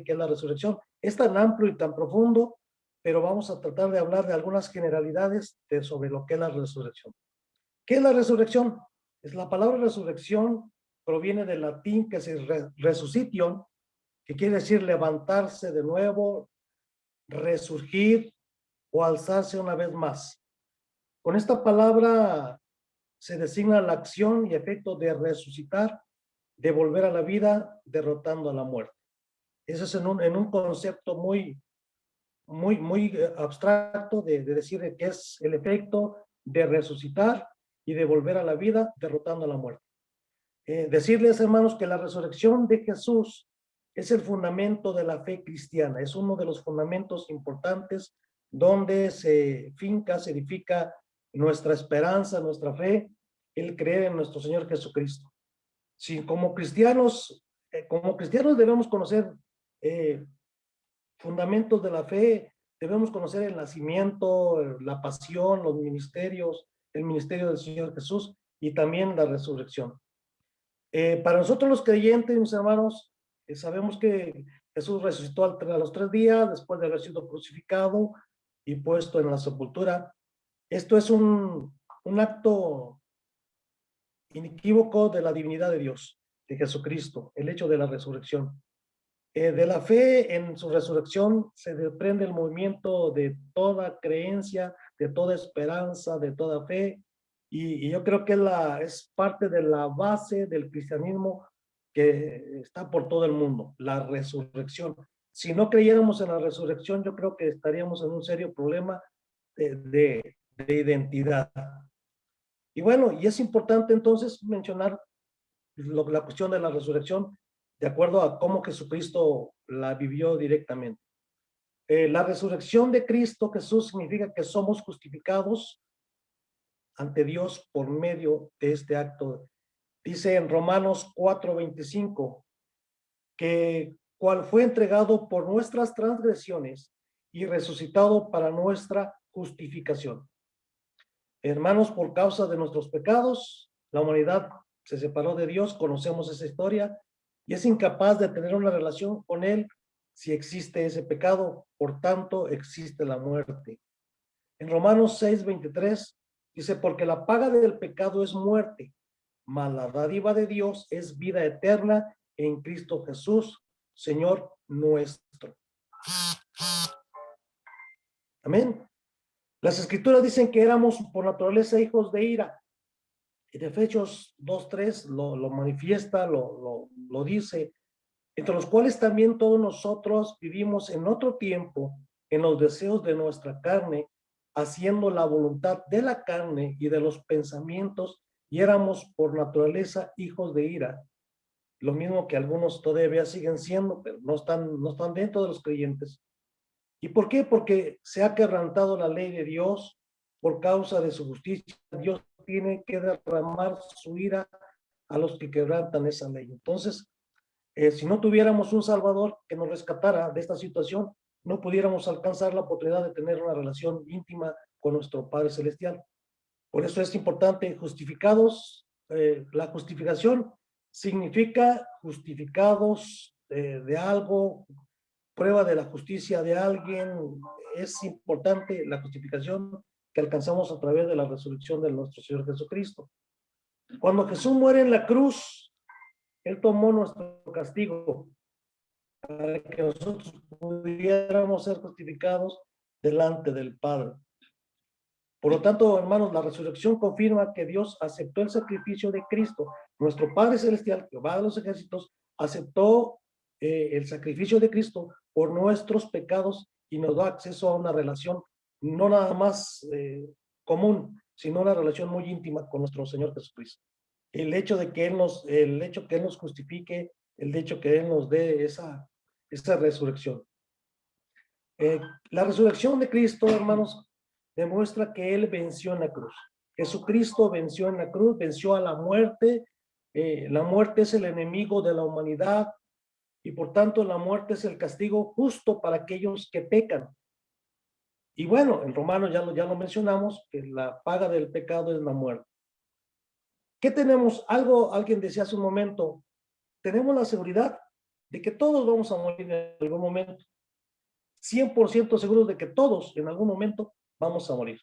qué es la resurrección. Es tan amplio y tan profundo, pero vamos a tratar de hablar de algunas generalidades sobre lo que es la resurrección. ¿Qué es la resurrección? Es la palabra resurrección proviene del latín que es resuscitation, que quiere decir levantarse de nuevo, resurgir o alzarse una vez más. Con esta palabra se designa la acción y efecto de resucitar, de volver a la vida, derrotando a la muerte. Eso es en un concepto muy abstracto de decir que es el efecto de resucitar y de volver a la vida, derrotando a la muerte. Decirles, hermanos, que la resurrección de Jesús es el fundamento de la fe cristiana, es uno de los fundamentos importantes donde se finca, se edifica nuestra esperanza, nuestra fe, el creer en nuestro Señor Jesucristo. Si como cristianos debemos conocer fundamentos de la fe, debemos conocer el nacimiento, la pasión, los ministerios, el ministerio del Señor Jesús y también la resurrección. Para nosotros los creyentes, mis hermanos, sabemos que Jesús resucitó a los 3 días después de haber sido crucificado y puesto en la sepultura. Esto es un acto inequívoco de la divinidad de Dios, de Jesucristo, el hecho de la resurrección. De la fe en su resurrección se desprende el movimiento de toda creencia, de toda esperanza, de toda fe, y yo creo que es parte de la base del cristianismo que está por todo el mundo, la resurrección. Si no creyéramos en la resurrección, yo creo que estaríamos en un serio problema de identidad. Y bueno, y es importante entonces mencionar la cuestión de la resurrección de acuerdo a cómo Jesucristo la vivió directamente. La resurrección de Cristo Jesús significa que somos justificados ante Dios por medio de este acto. Dice en Romanos 4:25 que cual fue entregado por nuestras transgresiones y resucitado para nuestra justificación. Hermanos, por causa de nuestros pecados, la humanidad se separó de Dios, conocemos esa historia, y es incapaz de tener una relación con Él si existe ese pecado, por tanto existe la muerte. En Romanos 6:23 dice, porque la paga del pecado es muerte, mas la dádiva de Dios es vida eterna en Cristo Jesús, Señor nuestro. Amén. Las escrituras dicen que éramos por naturaleza hijos de ira. En Efesios 2:3 lo manifiesta, lo dice, entre los cuales también todos nosotros vivimos en otro tiempo en los deseos de nuestra carne, haciendo la voluntad de la carne y de los pensamientos, y éramos por naturaleza hijos de ira. Lo mismo que algunos todavía siguen siendo, pero no están dentro de los creyentes. ¿Y por qué? Porque se ha quebrantado la ley de Dios por causa de su justicia. Dios tiene que derramar su ira a los que quebrantan esa ley. Entonces, si no tuviéramos un Salvador que nos rescatara de esta situación, no pudiéramos alcanzar la oportunidad de tener una relación íntima con nuestro Padre Celestial. Por eso es importante justificados. La justificación significa justificados de algo, prueba de la justicia de alguien. Es importante la justificación que alcanzamos a través de la resurrección de nuestro Señor Jesucristo. Cuando Jesús muere en la cruz, Él tomó nuestro castigo para que nosotros pudiéramos ser justificados delante del Padre. Por lo tanto, hermanos, la resurrección confirma que Dios aceptó el sacrificio de Cristo. Nuestro Padre Celestial, Jehová de los ejércitos, aceptó el sacrificio de Cristo por nuestros pecados y nos da acceso a una relación no nada más común, sino una relación muy íntima con nuestro Señor Jesucristo. El hecho que Él nos justifique, el hecho que Él nos dé esa resurrección. La resurrección de Cristo, hermanos, demuestra que Él venció en la cruz. Jesucristo venció en la cruz, venció a la muerte. La muerte es el enemigo de la humanidad y por tanto la muerte es el castigo justo para aquellos que pecan. Y bueno, en Romanos ya lo mencionamos, que la paga del pecado es la muerte. ¿Qué tenemos? Alguien decía hace un momento, tenemos la seguridad de que todos vamos a morir en algún momento. 100% seguros de que todos en algún momento vamos a morir.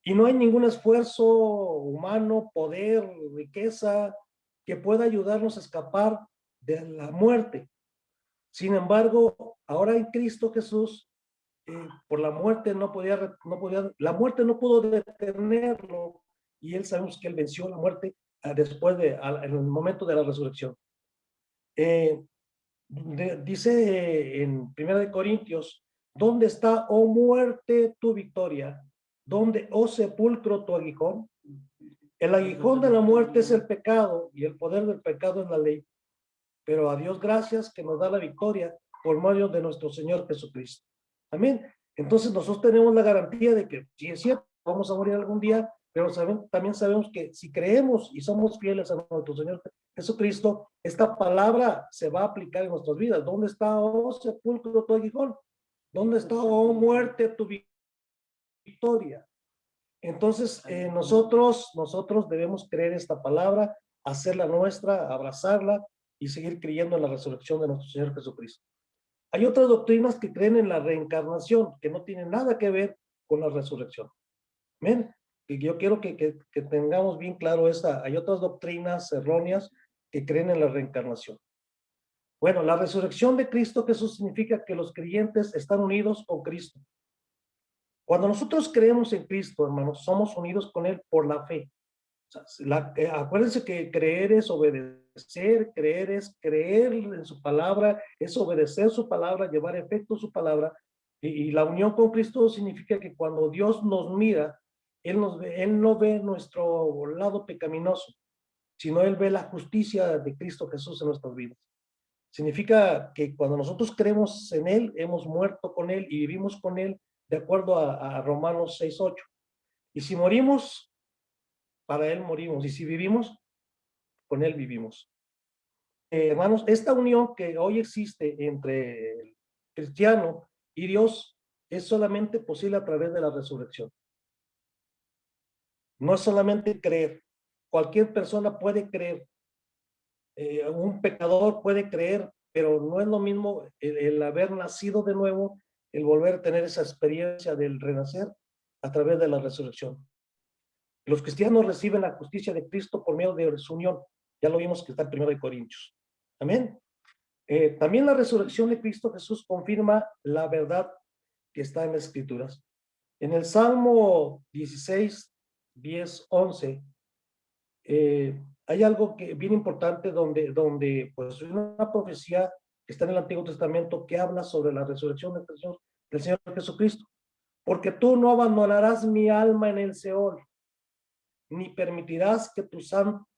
Y no hay ningún esfuerzo humano, poder, riqueza que pueda ayudarnos a escapar de la muerte. Sin embargo, ahora en Cristo Jesús, por la muerte la muerte no pudo detenerlo, y él sabemos que él venció la muerte después en el momento de la resurrección. Dice en 1 Corintios, ¿dónde está, oh muerte, tu victoria? ¿Dónde, oh sepulcro, tu aguijón? El aguijón de la muerte es el pecado, y el poder del pecado es la ley. Pero a Dios gracias que nos da la victoria por medio de nuestro Señor Jesucristo. Amén. Entonces nosotros tenemos la garantía de que, si es cierto, vamos a morir algún día, pero también sabemos que si creemos y somos fieles a nuestro Señor Jesucristo, esta palabra se va a aplicar en nuestras vidas. ¿Dónde está, oh sepulcro, tu aguijón? ¿Dónde está, oh muerte, tu victoria? Entonces, nosotros debemos creer esta palabra, hacerla nuestra, abrazarla y seguir creyendo en la resurrección de nuestro Señor Jesucristo. Hay otras doctrinas que creen en la reencarnación, que no tienen nada que ver con la resurrección. ¿Ven? Y yo quiero que tengamos bien claro esta. Hay otras doctrinas erróneas que creen en la reencarnación. Bueno, la resurrección de Cristo Jesús significa que los creyentes están unidos con Cristo. Cuando nosotros creemos en Cristo, hermanos, somos unidos con Él por la fe. O sea, acuérdense que creer es obedecer, creer es creer en su palabra, es obedecer su palabra, llevar efecto su palabra. Y la unión con Cristo significa que cuando Dios nos mira, Él no ve nuestro lado pecaminoso, sino Él ve la justicia de Cristo Jesús en nuestras vidas. Significa que cuando nosotros creemos en Él, hemos muerto con Él y vivimos con Él de acuerdo a Romanos 6:8. Y si morimos, para Él morimos. Y si vivimos, con Él vivimos. Hermanos, esta unión que hoy existe entre el cristiano y Dios es solamente posible a través de la resurrección. No es solamente creer. Cualquier persona puede creer. Un pecador puede creer, pero no es lo mismo el haber nacido de nuevo, el volver a tener esa experiencia del renacer a través de la resurrección. Los cristianos reciben la justicia de Cristo por medio de su unión. Ya lo vimos que está en 1 Corintios. Amén. También la resurrección de Cristo Jesús confirma la verdad que está en las Escrituras. En el Salmo 16, 10, 11, hay algo que bien importante donde pues una profecía que está en el Antiguo Testamento que habla sobre la resurrección del Señor Jesucristo. Porque tú no abandonarás mi alma en el Seol, ni permitirás que tu santo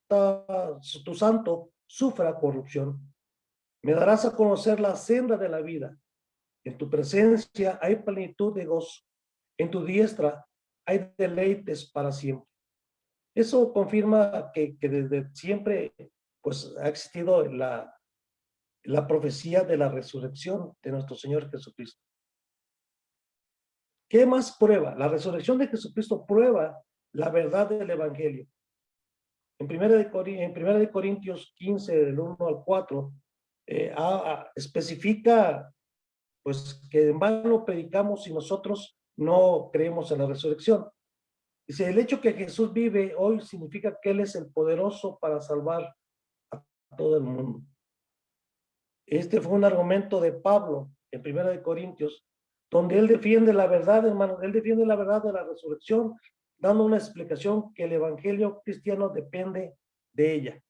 sufra corrupción. Me darás a conocer la senda de la vida. En tu presencia hay plenitud de gozo. En tu diestra hay deleites para siempre. Eso confirma que desde siempre pues ha existido la profecía de la resurrección de nuestro Señor Jesucristo. ¿Qué más prueba? La resurrección de Jesucristo prueba la verdad del Evangelio. En 1 Corintios 15, del 1 al 4, especifica pues que en vano predicamos si nosotros no creemos en la resurrección. Dice, el hecho que Jesús vive hoy significa que Él es el poderoso para salvar a todo el mundo. Este fue un argumento de Pablo en 1 Corintios, donde él defiende la verdad, hermano, él defiende la verdad de la resurrección, dando una explicación que el evangelio cristiano depende de ella.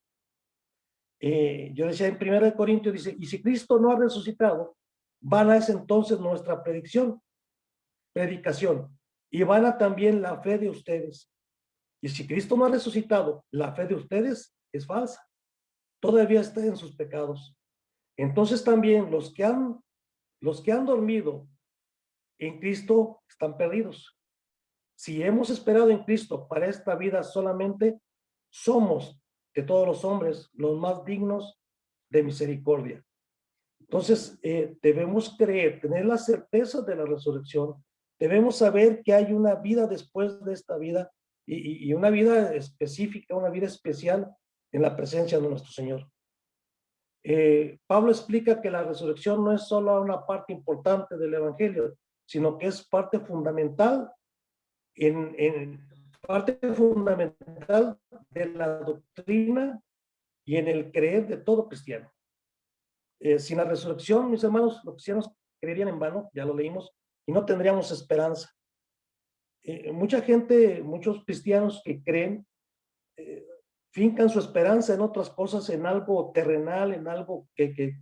Yo decía en 1 Corintios, dice, y si Cristo no ha resucitado, vana es entonces nuestra predicación, y vana también la fe de ustedes. Y si Cristo no ha resucitado, la fe de ustedes es falsa. Todavía está en sus pecados. Entonces también los que han dormido en Cristo están perdidos. Si hemos esperado en Cristo para esta vida solamente, somos de todos los hombres los más dignos de misericordia. Entonces, debemos creer, tener la certeza de la resurrección. Debemos saber que hay una vida después de esta vida y una vida específica, una vida especial en la presencia de nuestro Señor. Pablo explica que la resurrección no es solo una parte importante del evangelio, sino que es parte fundamental parte fundamental de la doctrina y en el creer de todo cristiano. Sin la resurrección, mis hermanos, los cristianos creerían en vano, ya lo leímos, y no tendríamos esperanza. Mucha gente, muchos cristianos que creen, fincan su esperanza en otras cosas, en algo terrenal, en algo que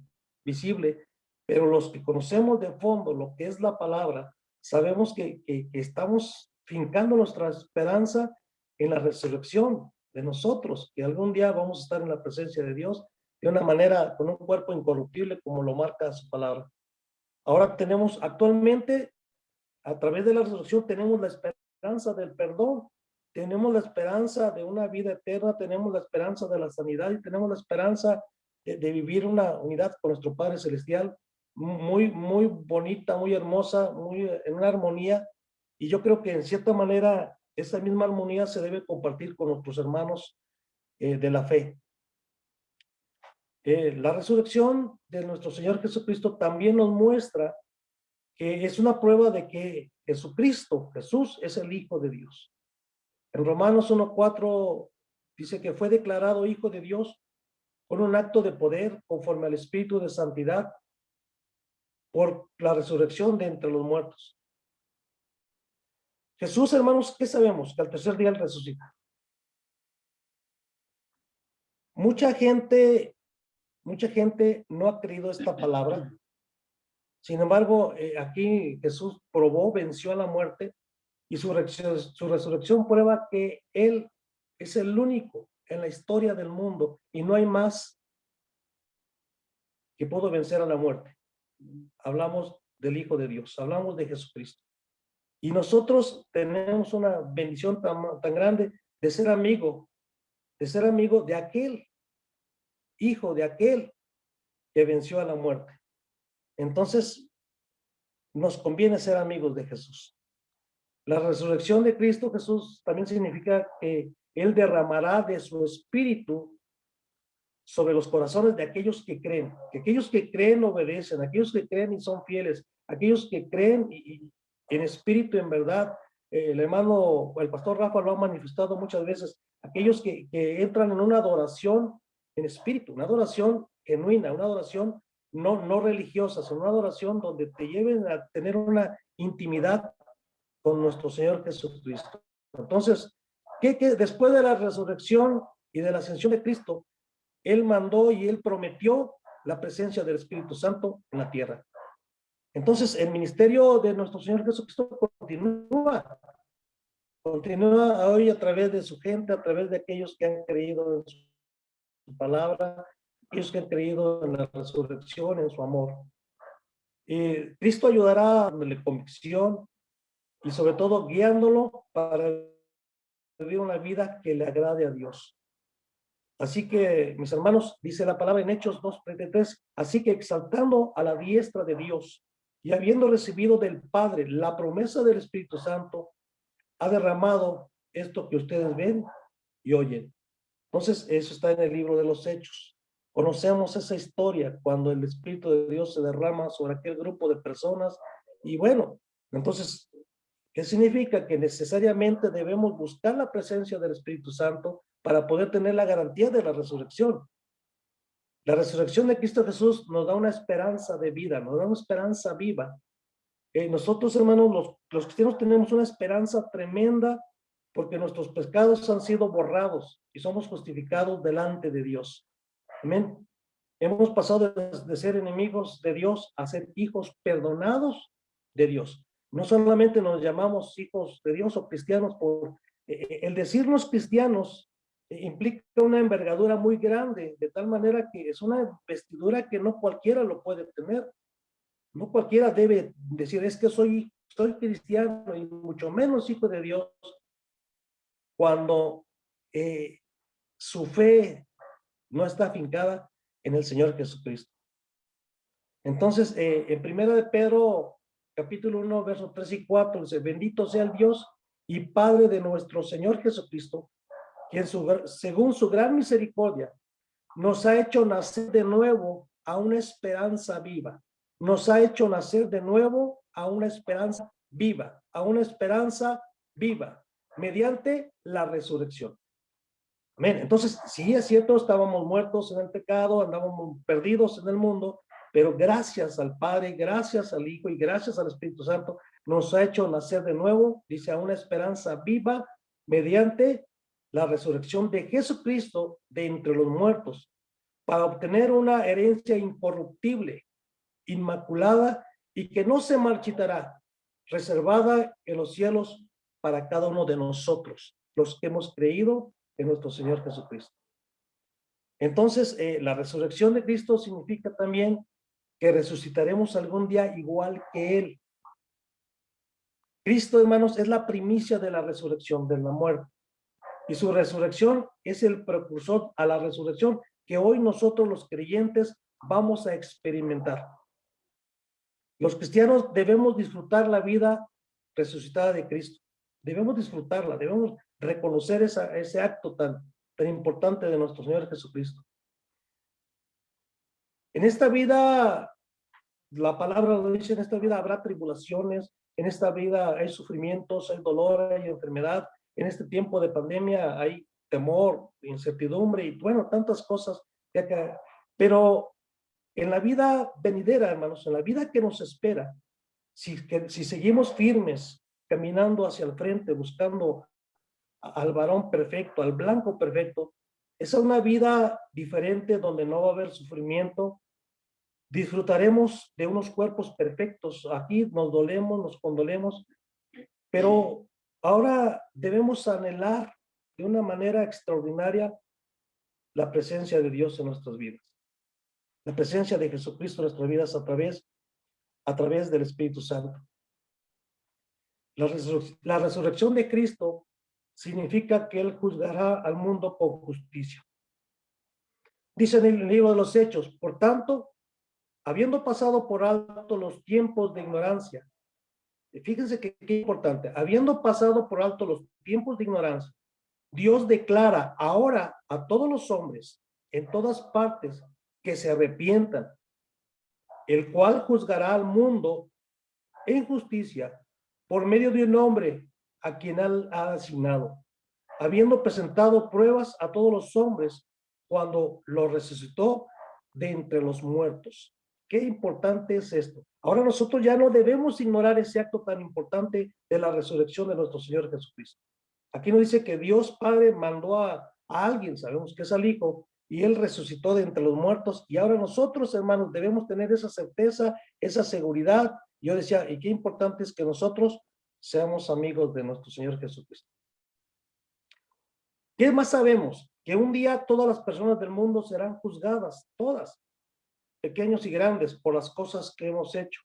visible, pero los que conocemos de fondo lo que es la palabra, sabemos que estamos fincando nuestra esperanza en la resurrección de nosotros, que algún día vamos a estar en la presencia de Dios de una manera, con un cuerpo incorruptible, como lo marca su palabra. Ahora tenemos actualmente, a través de la resurrección, tenemos la esperanza del perdón, tenemos la esperanza de una vida eterna, tenemos la esperanza de la sanidad y tenemos la esperanza de vivir una unidad con nuestro Padre Celestial, muy, muy bonita, muy hermosa, muy en una armonía. Y yo creo que en cierta manera esa misma armonía se debe compartir con nuestros hermanos de la fe. La resurrección de nuestro Señor Jesucristo también nos muestra que es una prueba de que Jesucristo, Jesús, es el Hijo de Dios. En Romanos 1:4 dice que fue declarado Hijo de Dios con un acto de poder conforme al Espíritu de Santidad por la resurrección de entre los muertos. Jesús, hermanos, ¿qué sabemos? Que al tercer día Él resucita. Mucha gente no ha creído esta palabra. Sin embargo, aquí Jesús probó, venció a la muerte y su resurrección prueba que Él es el único en la historia del mundo y no hay más que pudo vencer a la muerte. Hablamos del Hijo de Dios, hablamos de Jesucristo. Y nosotros tenemos una bendición tan grande de ser amigo de aquel Hijo, de aquel que venció a la muerte. Entonces, nos conviene ser amigos de Jesús. La resurrección de Cristo Jesús también significa que Él derramará de su espíritu sobre los corazones de aquellos que creen obedecen, aquellos que creen y son fieles, aquellos que creen y en espíritu, en verdad. El hermano, el pastor Rafa lo ha manifestado muchas veces, aquellos que entran en una adoración en espíritu, una adoración genuina, una adoración no religiosa, sino una adoración donde te lleven a tener una intimidad con nuestro Señor Jesucristo. Entonces, después de la resurrección y de la ascensión de Cristo, Él mandó y Él prometió la presencia del Espíritu Santo en la tierra. Entonces, el ministerio de nuestro Señor Jesucristo continúa hoy a través de su gente, a través de aquellos que han creído en su palabra, aquellos que han creído en la resurrección, en su amor. Cristo ayudará a darle convicción y sobre todo guiándolo para vivir una vida que le agrade a Dios. Así que, mis hermanos, dice la palabra en Hechos 2:33, así que exaltando a la diestra de Dios y habiendo recibido del Padre la promesa del Espíritu Santo, ha derramado esto que ustedes ven y oyen. Entonces, eso está en el libro de los Hechos. Conocemos esa historia cuando el Espíritu de Dios se derrama sobre aquel grupo de personas y bueno, entonces, ¿qué significa? Que necesariamente debemos buscar la presencia del Espíritu Santo para poder tener la garantía de la resurrección. La resurrección de Cristo Jesús nos da una esperanza de vida, nos da una esperanza viva. Nosotros, hermanos, los cristianos tenemos una esperanza tremenda porque nuestros pecados han sido borrados y somos justificados delante de Dios. Amén. Hemos pasado de ser enemigos de Dios a ser hijos perdonados de Dios. No solamente nos llamamos hijos de Dios o cristianos por el decirnos cristianos implica una envergadura muy grande, de tal manera que es una vestidura que no cualquiera lo puede tener. No cualquiera debe decir, es que soy cristiano y mucho menos hijo de Dios, cuando su fe no está afincada en el Señor Jesucristo. Entonces, en primera de Pedro, capítulo 1, versos 3 y 4, dice, bendito sea el Dios y Padre de nuestro Señor Jesucristo, quien según su gran misericordia nos ha hecho nacer de nuevo a una esperanza viva. Nos ha hecho nacer de nuevo a una esperanza viva, a una esperanza viva, mediante la resurrección. Amén. Entonces, sí es cierto, estábamos muertos en el pecado, andábamos perdidos en el mundo, pero gracias al Padre, gracias al Hijo y gracias al Espíritu Santo, nos ha hecho nacer de nuevo, dice, a una esperanza viva mediante la resurrección de Jesucristo de entre los muertos, para obtener una herencia incorruptible, inmaculada y que no se marchitará, reservada en los cielos para cada uno de nosotros, los que hemos creído en nuestro Señor Jesucristo. Entonces, la resurrección de Cristo significa también que resucitaremos algún día igual que Él. Cristo, hermanos, es la primicia de la resurrección, de la muerte. Y su resurrección es el precursor a la resurrección que hoy nosotros los creyentes vamos a experimentar. Los cristianos debemos disfrutar la vida resucitada de Cristo. Debemos disfrutarla, debemos reconocer ese acto tan importante de nuestro Señor Jesucristo. En esta vida, la palabra lo dice, en esta vida habrá tribulaciones, en esta vida hay sufrimientos, hay dolor, hay enfermedad, en este tiempo de pandemia hay temor, incertidumbre y bueno, tantas cosas. Pero en la vida venidera, hermanos, en la vida que nos espera, si seguimos firmes, caminando hacia el frente, buscando al varón perfecto, al blanco perfecto, es una vida diferente donde no va a haber sufrimiento. Disfrutaremos de unos cuerpos perfectos. Aquí nos dolemos, nos condolemos, pero ahora debemos anhelar de una manera extraordinaria la presencia de Dios en nuestras vidas, la presencia de Jesucristo en nuestras vidas a través del Espíritu Santo. La resurrección de Cristo significa que Él juzgará al mundo con justicia. Dice en el libro de los Hechos, por tanto, habiendo pasado por alto los tiempos de ignorancia, fíjense qué importante, habiendo pasado por alto los tiempos de ignorancia, Dios declara ahora a todos los hombres en todas partes que se arrepientan, el cual juzgará al mundo en justicia por medio de un hombre a quien él ha asignado, habiendo presentado pruebas a todos los hombres cuando lo resucitó de entre los muertos. Qué importante es esto. Ahora nosotros ya no debemos ignorar ese acto tan importante de la resurrección de nuestro Señor Jesucristo. Aquí nos dice que Dios Padre mandó a alguien, sabemos que es al Hijo, y Él resucitó de entre los muertos, y ahora nosotros, hermanos, debemos tener esa certeza, esa seguridad. Yo decía, y qué importante es que nosotros seamos amigos de nuestro Señor Jesucristo. ¿Qué más sabemos? Que un día todas las personas del mundo serán juzgadas, todas, pequeños y grandes, por las cosas que hemos hecho.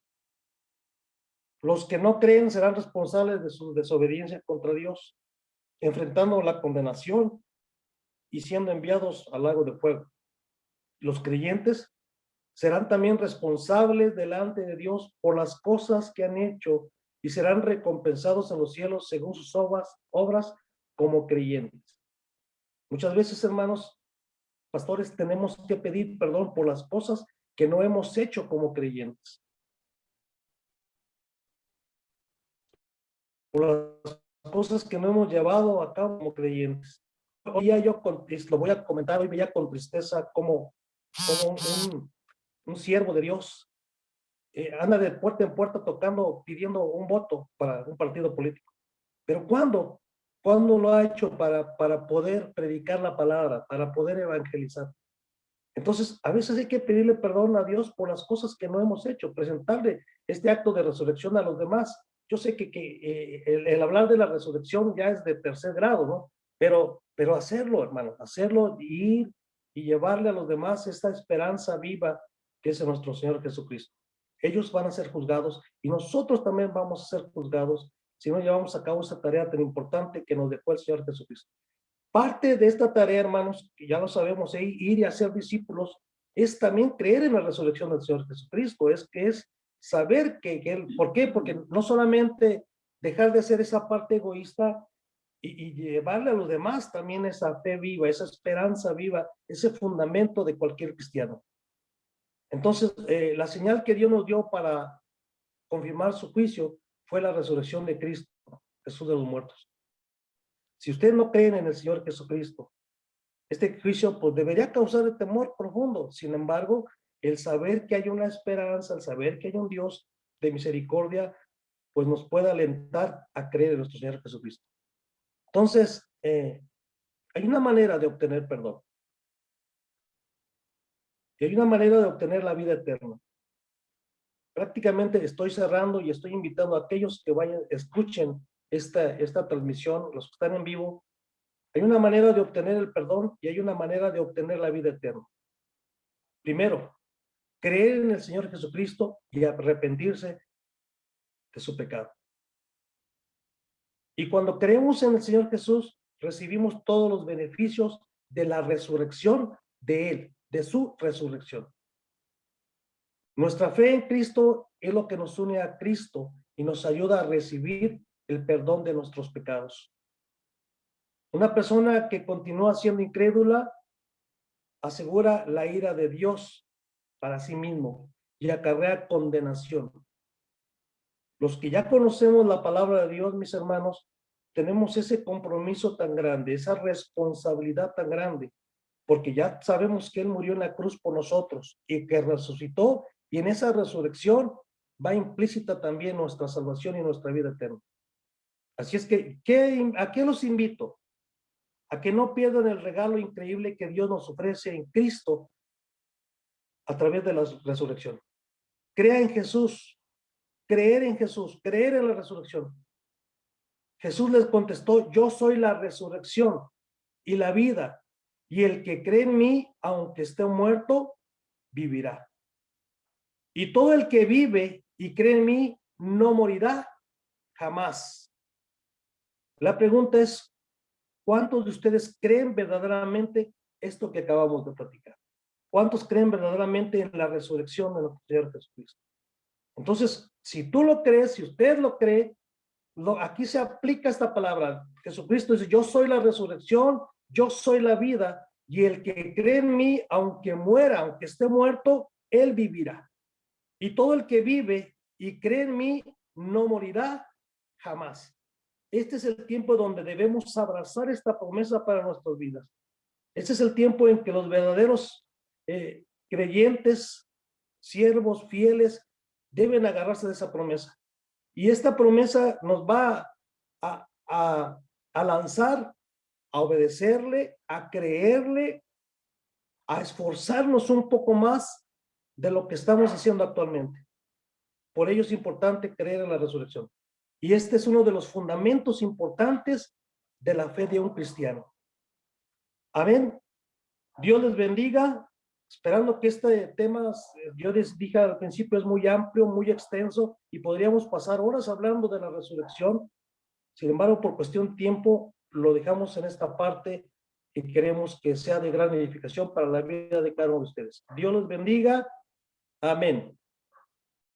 Los que no creen serán responsables de su desobediencia contra Dios, enfrentando la condenación y siendo enviados al lago de fuego. Los creyentes serán también responsables delante de Dios por las cosas que han hecho y serán recompensados en los cielos según sus obras como creyentes. Muchas veces, hermanos, pastores, tenemos que pedir perdón por las cosas que no hemos hecho como creyentes. Por las cosas que no hemos llevado a cabo como creyentes. Hoy ya yo lo voy a comentar, hoy veía con tristeza como un siervo de Dios anda de puerta en puerta tocando, pidiendo un voto para un partido político. Pero ¿cuándo? ¿Cuándo lo ha hecho para poder predicar la palabra, para poder evangelizar? Entonces, a veces hay que pedirle perdón a Dios por las cosas que no hemos hecho, presentarle este acto de resurrección a los demás. Yo sé que el hablar de la resurrección ya es de tercer grado, ¿no? Pero hacerlo, hermano, hacerlo, ir y llevarle a los demás esta esperanza viva que es nuestro Señor Jesucristo. Ellos van a ser juzgados y nosotros también vamos a ser juzgados si no llevamos a cabo esa tarea tan importante que nos dejó el Señor Jesucristo. Parte de esta tarea, hermanos, que ya lo sabemos, ir y hacer discípulos, es también creer en la resurrección del Señor Jesucristo, es saber que Él, ¿por qué? Porque no solamente dejar de hacer esa parte egoísta y llevarle a los demás también esa fe viva, esa esperanza viva, ese fundamento de cualquier cristiano. Entonces, la señal que Dios nos dio para confirmar su juicio fue la resurrección de Cristo, Jesús de los muertos. Si ustedes no creen en el Señor Jesucristo, este juicio pues debería causar el temor profundo. Sin embargo, el saber que hay una esperanza, el saber que hay un Dios de misericordia, pues nos puede alentar a creer en nuestro Señor Jesucristo. Entonces, hay una manera de obtener perdón. Y hay una manera de obtener la vida eterna. Prácticamente estoy cerrando y estoy invitando a aquellos que vayan, escuchen esta transmisión, los que están en vivo. Hay una manera de obtener el perdón y hay una manera de obtener la vida eterna. Primero, creer en el Señor Jesucristo y arrepentirse de su pecado. Y cuando creemos en el Señor Jesús, recibimos todos los beneficios de la resurrección de Él, de su resurrección. Nuestra fe en Cristo es lo que nos une a Cristo y nos ayuda a recibir el perdón de nuestros pecados. Una persona que continúa siendo incrédula asegura la ira de Dios para sí mismo y acarrea condenación. Los que ya conocemos la palabra de Dios, mis hermanos, tenemos ese compromiso tan grande, esa responsabilidad tan grande, porque ya sabemos que Él murió en la cruz por nosotros y que resucitó, y en esa resurrección va implícita también nuestra salvación y nuestra vida eterna. Así es que, ¿a qué los invito? A que no pierdan el regalo increíble que Dios nos ofrece en Cristo a través de la resurrección. Crea en Jesús, creer en Jesús, creer en la resurrección. Jesús les contestó: yo soy la resurrección y la vida, y el que cree en mí, aunque esté muerto, vivirá. Y todo el que vive y cree en mí no morirá jamás. La pregunta es, ¿cuántos de ustedes creen verdaderamente esto que acabamos de platicar? ¿Cuántos creen verdaderamente en la resurrección de nuestro Señor Jesucristo? Entonces, si tú lo crees, si usted lo cree, aquí se aplica esta palabra. Jesucristo dice: yo soy la resurrección, yo soy la vida, y el que cree en mí, aunque muera, aunque esté muerto, él vivirá. Y todo el que vive y cree en mí no morirá jamás. Este es el tiempo donde debemos abrazar esta promesa para nuestras vidas. Este es el tiempo en que los verdaderos creyentes, siervos fieles, deben agarrarse de esa promesa. Y esta promesa nos va a lanzar, a obedecerle, a creerle, a esforzarnos un poco más de lo que estamos haciendo actualmente. Por ello es importante creer en la resurrección. Y este es uno de los fundamentos importantes de la fe de un cristiano. Amén. Dios les bendiga. Esperando que este tema, yo les dije al principio, es muy amplio, muy extenso, y podríamos pasar horas hablando de la resurrección. Sin embargo, por cuestión de tiempo, lo dejamos en esta parte y queremos que sea de gran edificación para la vida de cada uno de ustedes. Dios los bendiga. Amén.